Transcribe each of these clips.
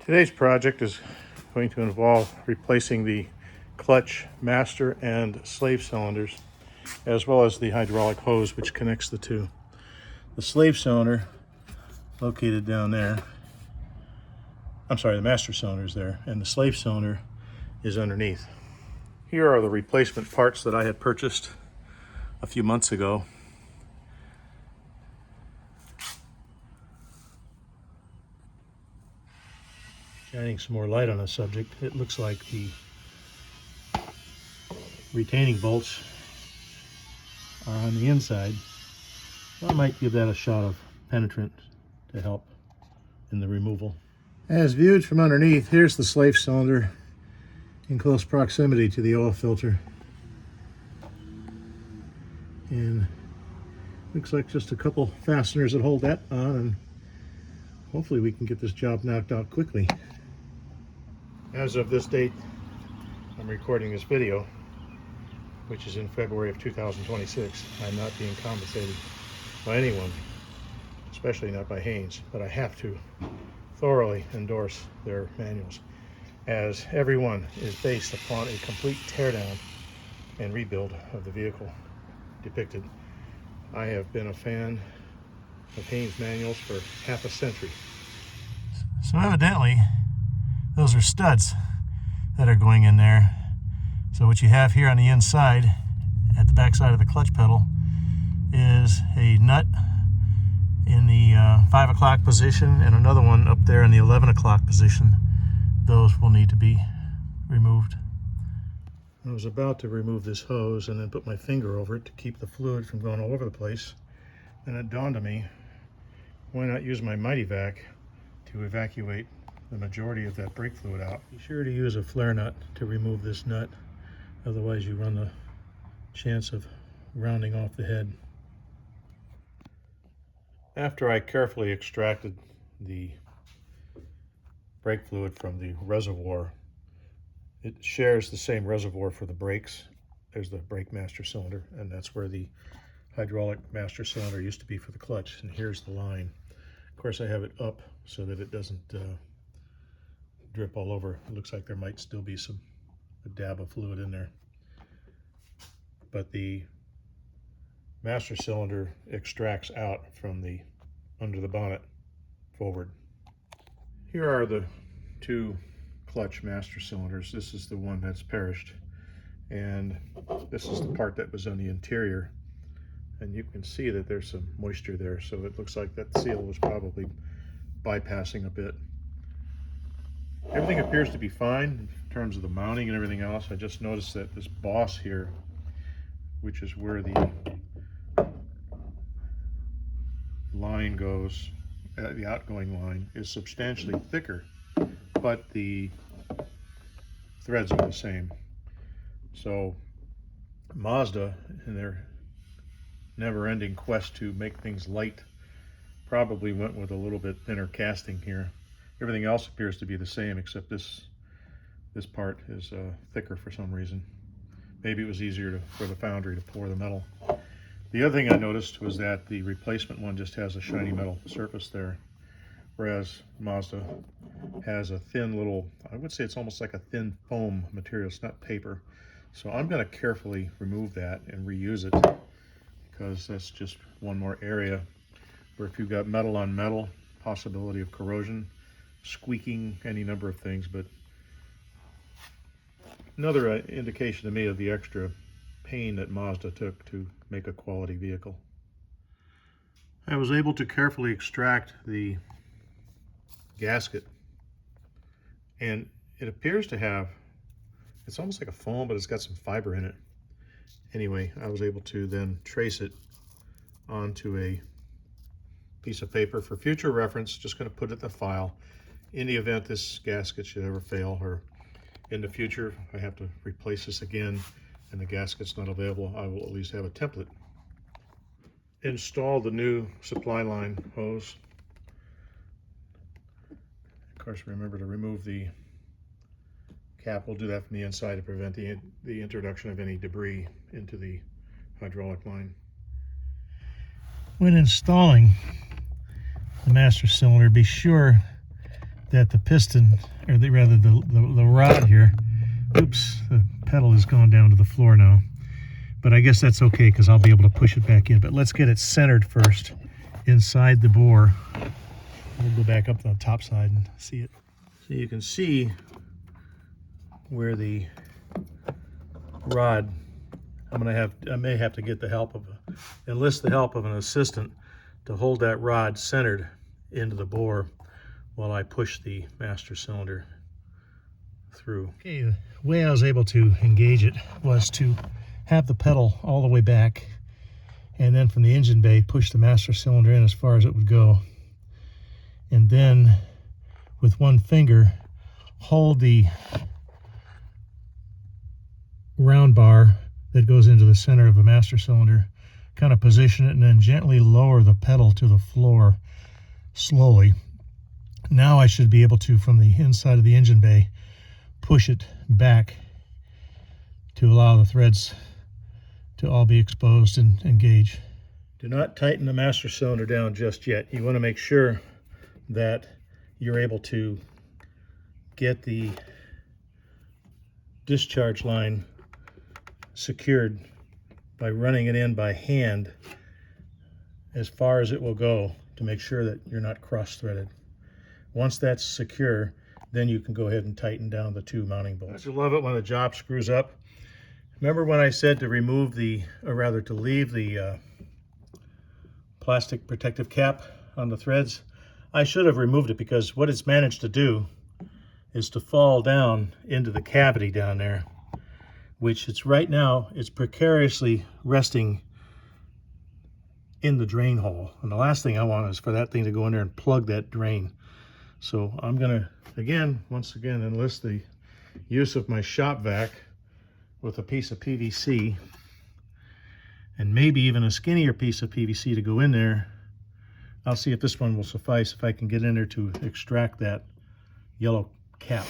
Today's project is going to involve replacing the clutch master and slave cylinders, as well as the hydraulic hose which connects the two. The slave cylinder located down there, the master cylinder is there, and the slave cylinder is underneath. Here are the replacement parts that I had purchased a few months ago. Shining some more light on the subject, it looks like the retaining bolts are on the inside. I might give that a shot of penetrant to help in the removal. As viewed from underneath, here's the slave cylinder in close proximity to the oil filter. And looks like just a couple fasteners that hold that on, and hopefully we can get this job knocked out quickly. As of this date, I'm recording this video, which is in February of 2026. I'm not being compensated by anyone, especially not by Haynes, but I have to thoroughly endorse their manuals, as every one is based upon a complete teardown and rebuild of the vehicle depicted. I have been a fan of Haynes manuals for half a century. So evidently, those are studs that are going in there. So what you have here on the inside, at the back side of the clutch pedal, is a nut in the 5 o'clock position and another one up there in the 11 o'clock position. Those will need to be removed. I was about to remove this hose and then put my finger over it to keep the fluid from going all over the place. Then it dawned on me, why not use my Mighty Vac to evacuate the majority of that brake fluid out. Be sure to use a flare nut to remove this nut, otherwise you run the chance of rounding off the head. After I carefully extracted the brake fluid from the reservoir, it shares the same reservoir for the brakes. There's the brake master cylinder, and that's where the hydraulic master cylinder used to be for the clutch, and here's the line. Of course, I have it up so that it doesn't drip all over. It looks like there might still be a dab of fluid in there, but the master cylinder extracts out from the under the bonnet forward. Here are the two clutch master cylinders. This is the one that's perished, and this is the part that was on the interior, and you can see that there's some moisture there, so it looks like that seal was probably bypassing a bit. Everything appears to be fine in terms of the mounting and everything else. I just noticed that this boss here, which is where the line goes, the outgoing line, is substantially thicker, but the threads are the same. So Mazda, in their never-ending quest to make things light, probably went with a little bit thinner casting here. Everything else appears to be the same, except this part is thicker for some reason. Maybe it was easier for the foundry to pour the metal. The other thing I noticed was that the replacement one just has a shiny metal surface there, whereas Mazda has a thin little, I would say it's almost like a thin foam material. It's not paper. So I'm going to carefully remove that and reuse it, because that's just one more area where if you've got metal on metal, possibility of corrosion, squeaking, any number of things. But another indication to me of the extra pain that Mazda took to make a quality vehicle. I was able to carefully extract the gasket, and it appears to have, it's almost like a foam, but it's got some fiber in it. Anyway, I was able to then trace it onto a piece of paper for future reference. Just going to put it in the file. In the event this gasket should ever fail, or in the future I have to replace this again and the gasket's not available, I will at least have a template. Install the new supply line hose. Of course, remember to remove the cap. We'll do that from the inside to prevent the introduction of any debris into the hydraulic line. When installing the master cylinder, be sure that the piston, or rather the rod here, oops, the pedal has gone down to the floor now. But I guess that's okay because I'll be able to push it back in. But let's get it centered first inside the bore. We'll go back up to the top side and see it. So you can see where the rod, I may have to get the help of, enlist the help of an assistant to hold that rod centered into the bore while I push the master cylinder through. Okay, the way I was able to engage it was to have the pedal all the way back, and then from the engine bay push the master cylinder in as far as it would go, and then with one finger hold the round bar that goes into the center of the master cylinder, kind of position it, and then gently lower the pedal to the floor slowly. Now I should be able to, from the inside of the engine bay, push it back to allow the threads to all be exposed and engage. Do not tighten the master cylinder down just yet. You want to make sure that you're able to get the discharge line secured by running it in by hand as far as it will go to make sure that you're not cross-threaded. Once that's secure, then you can go ahead and tighten down the two mounting bolts. I love it when the job screws up. Remember when I said to remove to leave the plastic protective cap on the threads? I should have removed it, because what it's managed to do is to fall down into the cavity down there, which right now it's precariously resting in the drain hole. And the last thing I want is for that thing to go in there and plug that drain. So I'm gonna, once again, enlist the use of my shop vac with a piece of PVC, and maybe even a skinnier piece of PVC to go in there. I'll see if this one will suffice, if I can get in there to extract that yellow cap.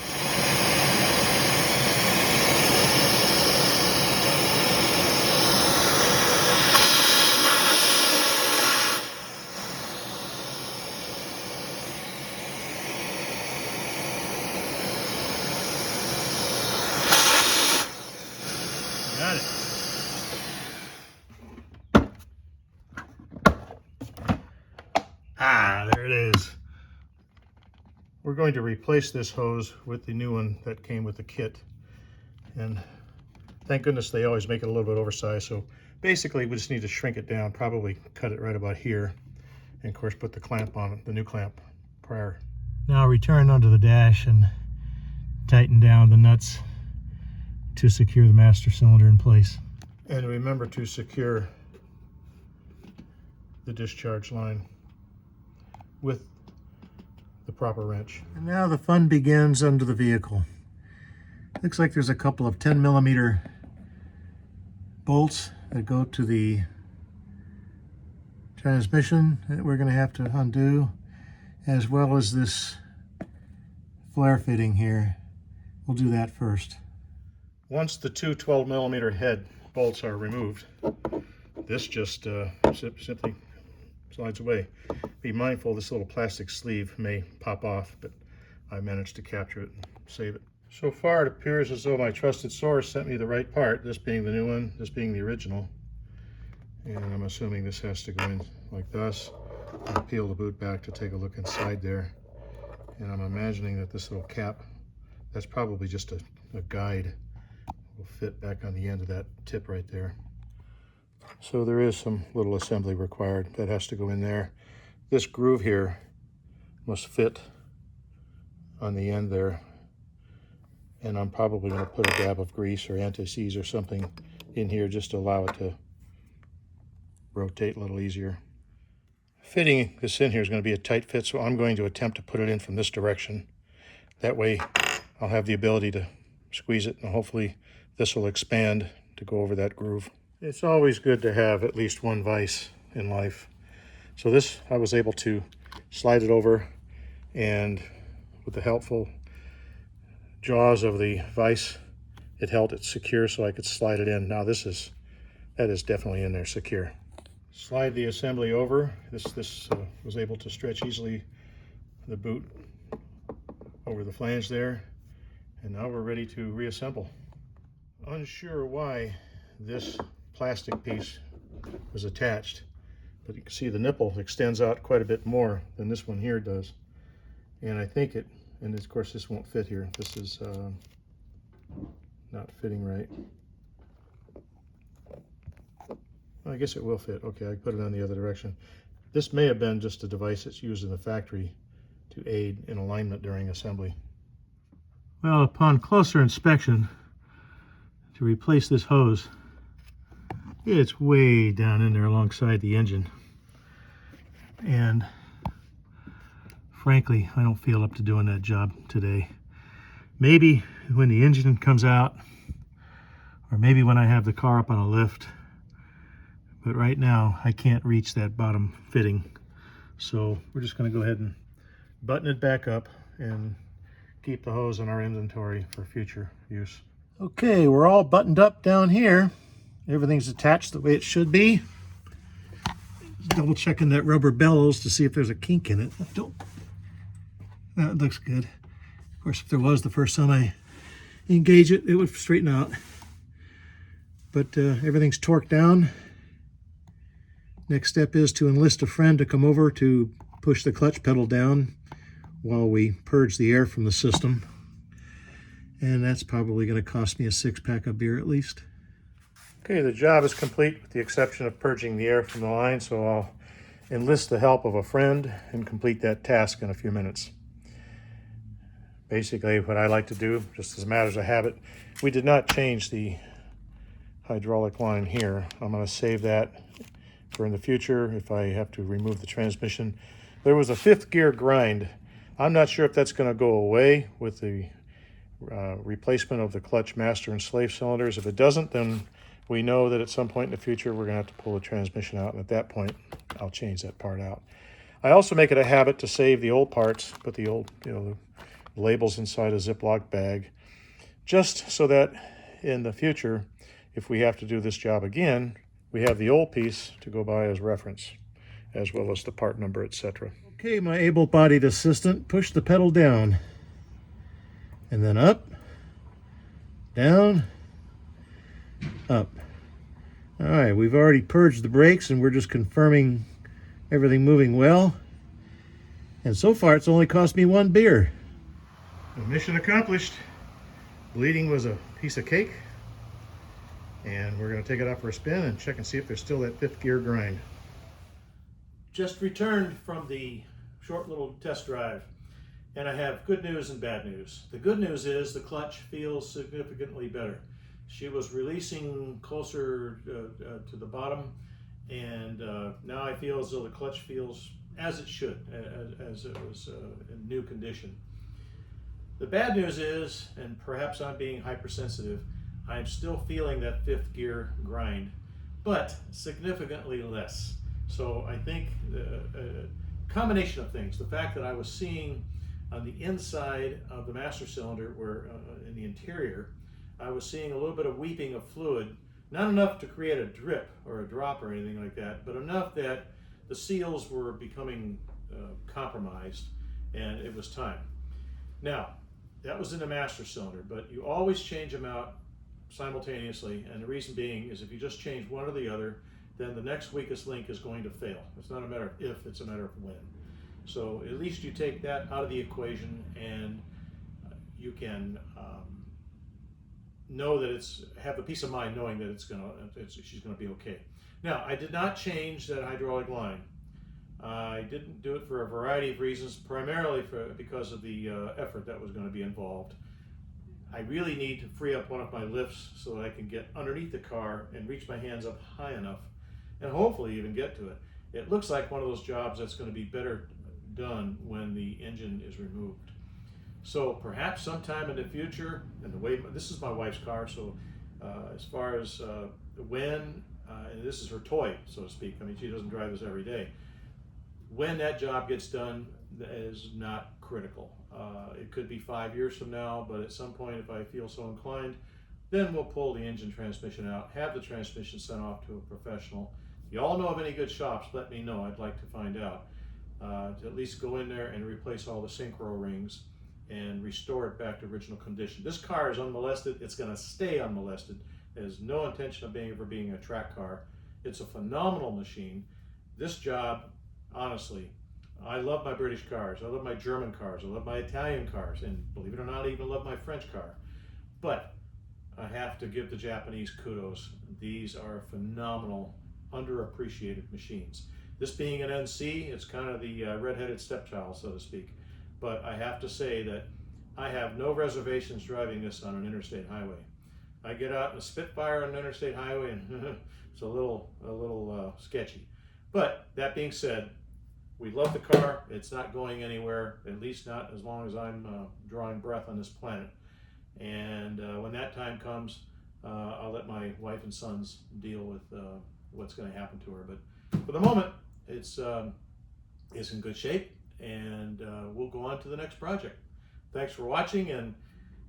Got it. Ah, there it is. We're going to replace this hose with the new one that came with the kit. And thank goodness they always make it a little bit oversized. So basically we just need to shrink it down, probably cut it right about here. And of course put the clamp on it, the new clamp prior. Now return onto the dash and tighten down the nuts to secure the master cylinder in place. And remember to secure the discharge line with the proper wrench. And now the fun begins under the vehicle. Looks like there's a couple of 10mm bolts that go to the transmission that we're going to have to undo, as well as this flare fitting here. We'll do that first. Once the two 12mm head bolts are removed, this just simply slides away. Be mindful, this little plastic sleeve may pop off, but I managed to capture it and save it. So far it appears as though my trusted source sent me the right part, this being the new one, this being the original. And I'm assuming this has to go in like this. I'll peel the boot back to take a look inside there. And I'm imagining that this little cap, that's probably just a guide, will fit back on the end of that tip right there. So there is some little assembly required that has to go in there. This groove here must fit on the end there. And I'm probably going to put a dab of grease or anti-seize or something in here just to allow it to rotate a little easier. Fitting this in here is going to be a tight fit, so I'm going to attempt to put it in from this direction. That way I'll have the ability to squeeze it, and hopefully this will expand to go over that groove. It's always good to have at least one vise in life. So this, I was able to slide it over, and with the helpful jaws of the vise, it held it secure so I could slide it in. Now that is definitely in there secure. Slide the assembly over. This was able to stretch easily. The boot over the flange there. And now we're ready to reassemble. Unsure why this plastic piece was attached, but you can see the nipple extends out quite a bit more than this one here does. And I think it, and of course this won't fit here. This is not fitting right. I guess it will fit. Okay, I put it on the other direction. This may have been just a device that's used in the factory to aid in alignment during assembly. Well, upon closer inspection, to replace this hose, it's way down in there alongside the engine. And frankly, I don't feel up to doing that job today. Maybe when the engine comes out, or maybe when I have the car up on a lift, but right now I can't reach that bottom fitting. So we're just going to go ahead and button it back up and keep the hose in our inventory for future use. Okay, we're all buttoned up down here. Everything's attached the way it should be. Double checking that rubber bellows to see if there's a kink in it. That looks good. Of course, if there was the first time I engage it, it would straighten out. But everything's torqued down. Next step is to enlist a friend to come over to push the clutch pedal down while we purge the air from the system. And that's probably going to cost me a 6-pack of beer at least. Okay, the job is complete with the exception of purging the air from the line, so I'll enlist the help of a friend and complete that task in a few minutes. Basically, what I like to do, just as a matter of habit, we did not change the hydraulic line here. I'm going to save that for in the future if I have to remove the transmission. There was a 5th gear grind. I'm not sure if that's going to go away with the replacement of the clutch master and slave cylinders. If it doesn't, then we know that at some point in the future we're going to have to pull the transmission out, and at that point I'll change that part out. I also make it a habit to save the old parts, put the old the labels inside a Ziploc bag, just so that in the future, if we have to do this job again, we have the old piece to go by as reference, as well as the part number, etc. Okay, my able-bodied assistant, push the pedal down, and then up, down, up. All right, we've already purged the brakes and we're just confirming everything moving well. And so far it's only cost me 1 beer. Mission accomplished. Bleeding was a piece of cake. And we're going to take it out for a spin and check and see if there's still that 5th gear grind. Just returned from the short little test drive, and I have good news and bad news. The good news is the clutch feels significantly better. She was releasing closer to the bottom, and now I feel as though the clutch feels as it should, as it was in new condition. The bad news is, and perhaps I'm being hypersensitive, I'm still feeling that 5th gear grind, but significantly less. So I think a combination of things, the fact that I was seeing on the inside of the master cylinder, where in the interior, I was seeing a little bit of weeping of fluid, not enough to create a drip or a drop or anything like that, but enough that the seals were becoming compromised, and it was time. Now, that was in the master cylinder, but you always change them out simultaneously, and the reason being is if you just change one or the other, then the next weakest link is going to fail. It's not a matter of if, it's a matter of when. So at least you take that out of the equation, and you can know that have the peace of mind knowing that she's gonna be okay. Now, I did not change that hydraulic line. I didn't do it for a variety of reasons, primarily because of the effort that was going to be involved. I really need to free up one of my lifts so that I can get underneath the car and reach my hands up high enough and hopefully even get to it. It looks like one of those jobs that's going to be better done when the engine is removed. So perhaps sometime in the future, and this is my wife's car, so as far as when, and this is her toy, so to speak, I mean, she doesn't drive this every day. When that job gets done is not critical. It could be 5 years from now, but at some point, if I feel so inclined, then we'll pull the engine transmission out, have the transmission sent off to a professional. If you all know of any good shops, let me know. I'd like to find out. To at least go in there and replace all the synchro rings. and restore it back to original condition. This car is unmolested. It's going to stay unmolested. There's no intention of ever being a track car. It's a phenomenal machine. This job, honestly, I love my British cars. I love my German cars. I love my Italian cars. And believe it or not, I even love my French car. But I have to give the Japanese kudos. These are phenomenal, underappreciated machines. This being an NC, it's kind of the redheaded stepchild, so to speak. But I have to say that I have no reservations driving this on an interstate highway. I get out in a Spitfire on an interstate highway and it's a little sketchy. But that being said, we love the car. It's not going anywhere, at least not as long as I'm drawing breath on this planet. And when that time comes, I'll let my wife and sons deal with what's going to happen to her. But for the moment, it's in good shape, and we'll go on to the next project. Thanks for watching, and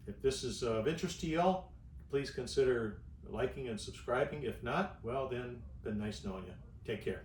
if this is of interest to y'all, please consider liking and subscribing. If not, well, then been nice knowing you. Take care.